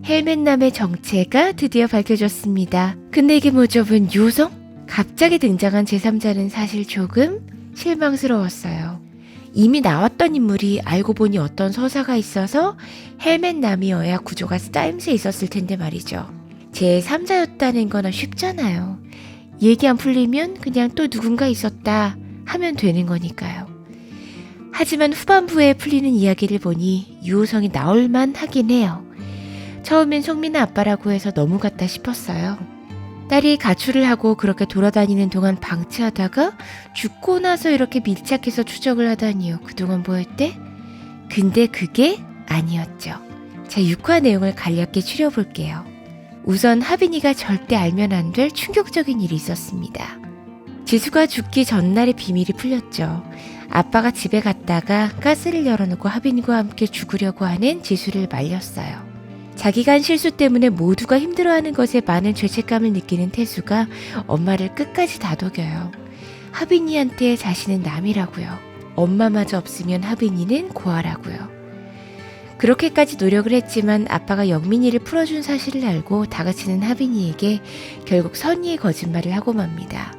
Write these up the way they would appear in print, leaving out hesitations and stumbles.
헬멧남의 정체가 드디어 밝혀졌습니다. 근데 이게 뭐죠? 웬 요성? 갑자기 등장한 제3자는 사실 조금 실망스러웠어요. 이미 나왔던 인물이 알고 보니 어떤 서사가 있어서 헬멧남이어야 구조가 짜임새 있었을 텐데 말이죠. 제3자였다는 거나 쉽잖아요. 얘기 안 풀리면 그냥 또 누군가 있었다 하면 되는 거니까요. 하지만 후반부에 풀리는 이야기를 보니 유호성이 나올만 하긴 해요. 처음엔 송민아 아빠라고 해서 너무 같다 싶었어요. 딸이 가출을 하고 그렇게 돌아다니는 동안 방치하다가 죽고 나서 이렇게 밀착해서 추적을 하다니요. 그동안 뭐였대? 근데 그게 아니었죠. 자, 6화 내용을 간략히 추려볼게요. 우선 하빈이가 절대 알면 안 될 충격적인 일이 있었습니다. 지수가 죽기 전날의 비밀이 풀렸죠. 아빠가 집에 갔다가 가스를 열어놓고 하빈이와 함께 죽으려고 하는 지수를 말렸어요. 자기가 한 실수 때문에 모두가 힘들어하는 것에 많은 죄책감을 느끼는 태수가 엄마를 끝까지 다독여요. 하빈이한테 자신은 남이라고요. 엄마마저 없으면 하빈이는 고아라고요. 그렇게까지 노력을 했지만 아빠가 영민이를 풀어준 사실을 알고 다그치는 하빈이에게 결국 선의의 거짓말을 하고 맙니다.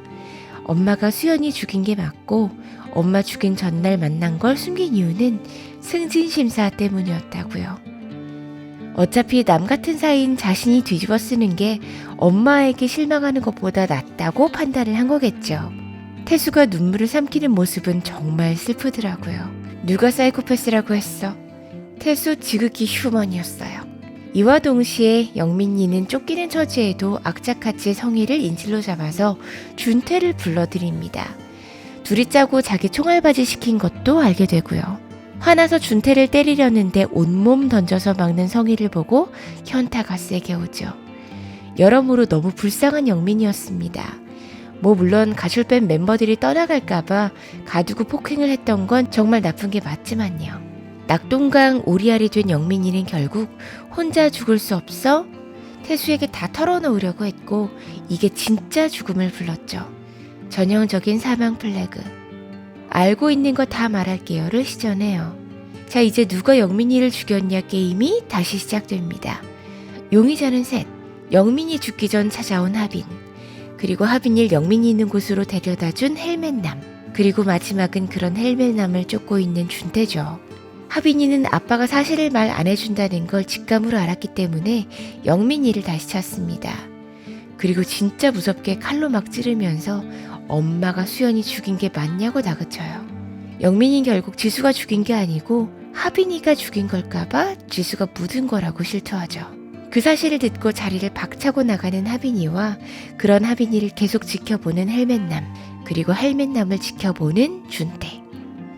엄마가 수연이 죽인 게 맞고 엄마 죽인 전날 만난 걸 숨긴 이유는 승진심사 때문이었다고요. 어차피 남 같은 사이인 자신이 뒤집어 쓰는 게 엄마에게 실망하는 것보다 낫다고 판단을 한 거겠죠. 태수가 눈물을 삼키는 모습은 정말 슬프더라고요. 누가 사이코패스라고 했어? 태수 지극히 휴먼이었어요. 이와 동시에 영민이는 쫓기는 처지에도 악착같이 성희를 인질로 잡아서 준태를 불러들입니다. 둘이 짜고 자기 총알바지 시킨 것도 알게 되고요. 화나서 준태를 때리려는데 온몸 던져서 막는 성희를 보고 현타가 세게 오죠. 여러모로 너무 불쌍한 영민이었습니다. 물론 가출밴 멤버들이 떠나갈까봐 가두고 폭행을 했던 건 정말 나쁜 게 맞지만요. 낙동강 오리알이 된 영민이는 결국 혼자 죽을 수 없어 태수에게 다 털어놓으려고 했고 이게 진짜 죽음을 불렀죠. 전형적인 사망 플래그. 알고 있는 거 다 말할게요를 시전해요. 자, 이제 누가 영민이를 죽였냐 게임이 다시 시작됩니다. 용의자는 셋. 영민이 죽기 전 찾아온 하빈. 그리고 하빈이를 영민이 있는 곳으로 데려다준 헬멧남. 그리고 마지막은 그런 헬멧남을 쫓고 있는 준태죠. 하빈이는 아빠가 사실을 말 안 해준다는 걸 직감으로 알았기 때문에 영민이를 다시 찾습니다. 그리고 진짜 무섭게 칼로 막 찌르면서 엄마가 수연이 죽인 게 맞냐고 다그쳐요. 영민이는 결국 지수가 죽인 게 아니고 하빈이가 죽인 걸까봐 지수가 묻은 거라고 실토하죠. 그 사실을 듣고 자리를 박차고 나가는 하빈이와 그런 하빈이를 계속 지켜보는 헬멧남, 그리고 헬멧남을 지켜보는 준태.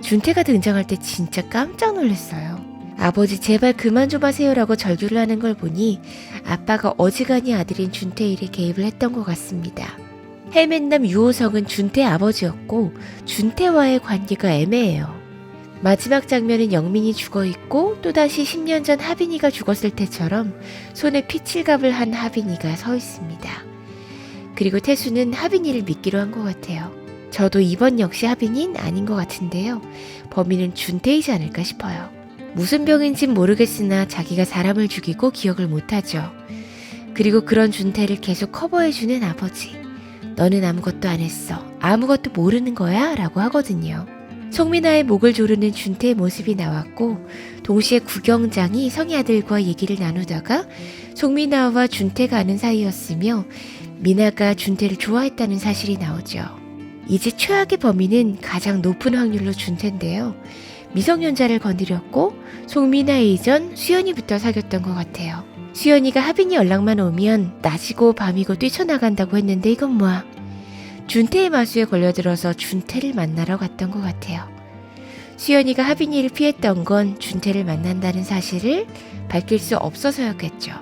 준태가 등장할 때 진짜 깜짝 놀랐어요. 아버지 제발 그만 좀 하세요라고 절규를 하는 걸 보니 아빠가 어지간히 아들인 준태 일에 개입을 했던 것 같습니다. 헬멧남 유호성은 준태 아버지였고 준태와의 관계가 애매해요. 마지막 장면은 영민이 죽어있고 또다시 10년 전 하빈이가 죽었을 때처럼 손에 피칠갑을 한 하빈이가 서 있습니다. 그리고 태수는 하빈이를 믿기로 한 것 같아요. 저도 이번 역시 하빈이는 아닌 것 같은데요. 범인은 준태이지 않을까 싶어요. 무슨 병인진 모르겠으나 자기가 사람을 죽이고 기억을 못하죠. 그리고 그런 준태를 계속 커버해주는 아버지. 너는 아무것도 안 했어. 아무것도 모르는 거야? 라고 하거든요. 송민아의 목을 조르는 준태의 모습이 나왔고 동시에 구경장이 성희 아들과 얘기를 나누다가 송민아와 준태가 아는 사이였으며 미나가 준태를 좋아했다는 사실이 나오죠. 이제 최악의 범인은 가장 높은 확률로 준태인데요. 미성년자를 건드렸고 송민아 이전 수연이부터 사귀었던 것 같아요. 수연이가 하빈이 연락만 오면 낮이고 밤이고 뛰쳐나간다고 했는데 이건 뭐야? 준태의 마수에 걸려들어서 준태를 만나러 갔던 것 같아요. 수연이가 하빈이를 피했던 건 준태를 만난다는 사실을 밝힐 수 없어서였겠죠.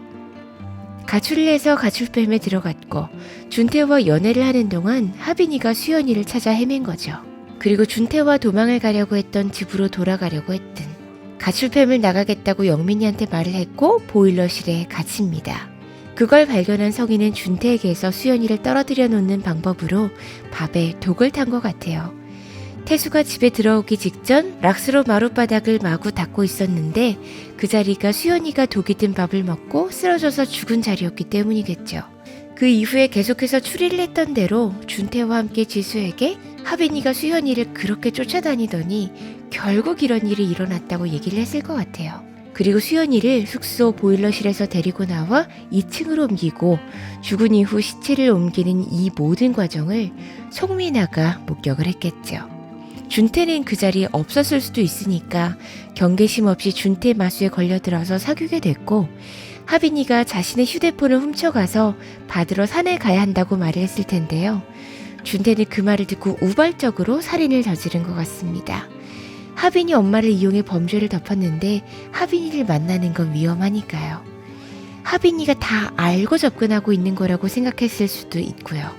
가출을 해서 가출팸에 들어갔고 준태와 연애를 하는 동안 하빈이가 수연이를 찾아 헤맨 거죠. 그리고 준태와 도망을 가려고 했던 집으로 돌아가려고 했든 가출팸을 나가겠다고 영민이한테 말을 했고 보일러실에 갇힙니다. 그걸 발견한 성희는 준태에게서 수연이를 떨어뜨려 놓는 방법으로 밥에 독을 탄 것 같아요. 태수가 집에 들어오기 직전 락스로 마룻바닥을 마구 닦고 있었는데 그 자리가 수연이가 독이 든 밥을 먹고 쓰러져서 죽은 자리였기 때문이겠죠. 그 이후에 계속해서 추리를 했던 대로 준태와 함께 지수에게 하빈이가 수연이를 그렇게 쫓아다니더니 결국 이런 일이 일어났다고 얘기를 했을 것 같아요. 그리고 수연이를 숙소 보일러실에서 데리고 나와 2층으로 옮기고 죽은 이후 시체를 옮기는 이 모든 과정을 송민아가 목격을 했겠죠. 준태는 그 자리에 없었을 수도 있으니까 경계심 없이 준태 마수에 걸려들어서 사귀게 됐고 하빈이가 자신의 휴대폰을 훔쳐가서 받으러 산에 가야 한다고 말을 했을 텐데요. 준태는 그 말을 듣고 우발적으로 살인을 저지른 것 같습니다. 하빈이 엄마를 이용해 범죄를 덮었는데 하빈이를 만나는 건 위험하니까요. 하빈이가 다 알고 접근하고 있는 거라고 생각했을 수도 있고요.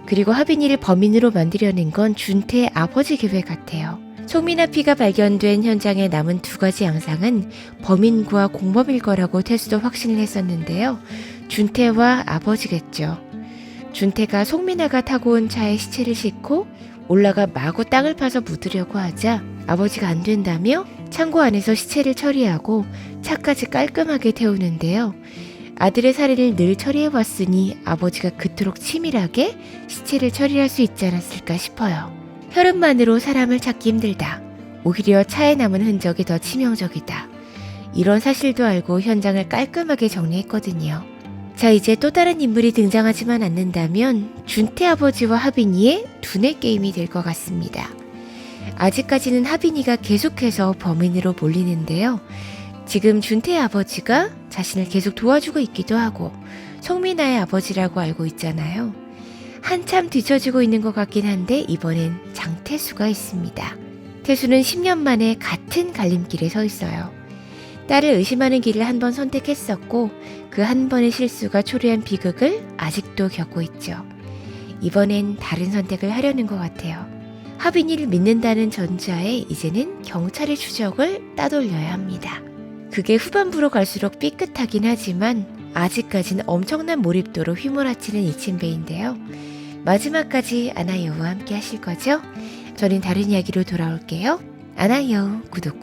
그리고 하빈이를 범인으로 만들려는 건 준태의 아버지 계획 같아요. 송민아 피가 발견된 현장에 남은 2가지 양상은 범인과 공범일 거라고 태수도 확신을 했었는데요. 준태와 아버지겠죠. 준태가 송민아가 타고 온 차에 시체를 싣고 올라가 마구 땅을 파서 묻으려고 하자 아버지가 안 된다며 창고 안에서 시체를 처리하고 차까지 깔끔하게 태우는데요. 아들의 살인을 늘 처리해왔으니 아버지가 그토록 치밀하게 시체를 처리할 수 있지 않았을까 싶어요. 혈흔만으로 사람을 찾기 힘들다. 오히려 차에 남은 흔적이 더 치명적이다. 이런 사실도 알고 현장을 깔끔하게 정리했거든요. 자, 이제 또 다른 인물이 등장하지만 않는다면 준태 아버지와 하빈이의 두뇌 게임이 될 것 같습니다. 아직까지는 하빈이가 계속해서 범인으로 몰리는데요. 지금 준태의 아버지가 자신을 계속 도와주고 있기도 하고 송민아의 아버지라고 알고 있잖아요. 한참 뒤처지고 있는 것 같긴 한데 이번엔 장태수가 있습니다. 태수는 10년 만에 같은 갈림길에 서 있어요. 딸을 의심하는 길을 한 번 선택했었고 그 한 번의 실수가 초래한 비극을 아직도 겪고 있죠. 이번엔 다른 선택을 하려는 것 같아요. 하빈이를 믿는다는 전제하에 이제는 경찰의 추적을 따돌려야 합니다. 그게 후반부로 갈수록 삐끗하긴 하지만 아직까진 엄청난 몰입도로 휘몰아치는 이침배인데요. 마지막까지 아나여우와 함께 하실 거죠? 저는 다른 이야기로 돌아올게요. 아나여우 구독